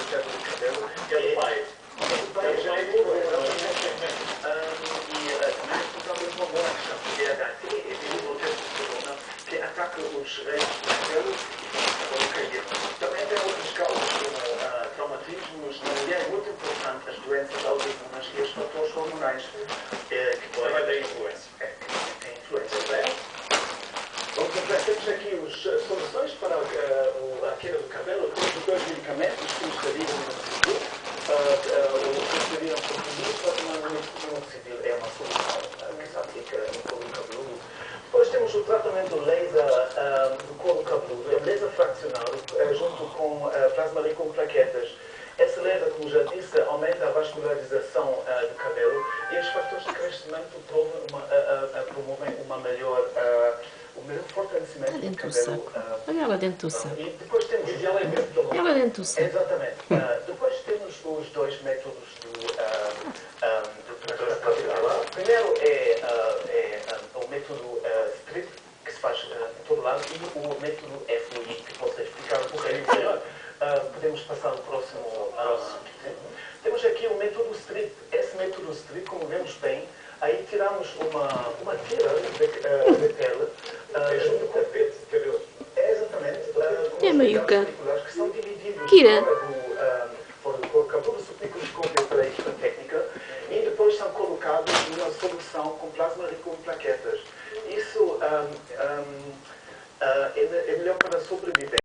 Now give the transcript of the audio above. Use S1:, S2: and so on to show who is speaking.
S1: queda do cabelo, que é do pai. O pai já é boa, e também estamos uma boa questão de DHT, e o testosterona, que ataca os reios do cabelo e cair. Também tem outras causas, como traumatismos na mulher, é muito importante, as doenças autoimunes e os fatores hormonais, que podem ter influência. Tem influência dela. Bom, temos aqui as soluções para a queda do cabelo. Temos os dois medicamentos que nos seriam no civil. O que seriam compromissos, no civil é uma solução que se aplica no couro cabeludo. Depois temos o tratamento laser do couro cabeludo, é laser fraccionado, junto com plasma rico com plaquetas. Esse laser, como já disse, aumenta a vascularização do cabelo e os fatores de crescimento promovem um melhor fortalecimento do cabelo.
S2: Olha ela dentro do saco.
S1: E depois temos o alimento do
S2: Ela dentro do saco.
S1: Exatamente. Depois temos os dois métodos do capilar. Primeiro é o método strip, que se faz em todo lado, e o método FUI, que posso explicar um pouquinho melhor. Podemos passar ao próximo. Temos aqui o método strip. Esse método strip, como vemos bem, aí tiramos uma tira de pele junto com o peito de cabelo. Exatamente.
S2: É meiuca.
S1: Que são divididos
S2: Kira.
S1: fora do couro cabeludo, submicroscópio para esta técnica, e depois são colocados numa solução com plasma rico com plaquetas. Isso é melhor para a sobrevivência.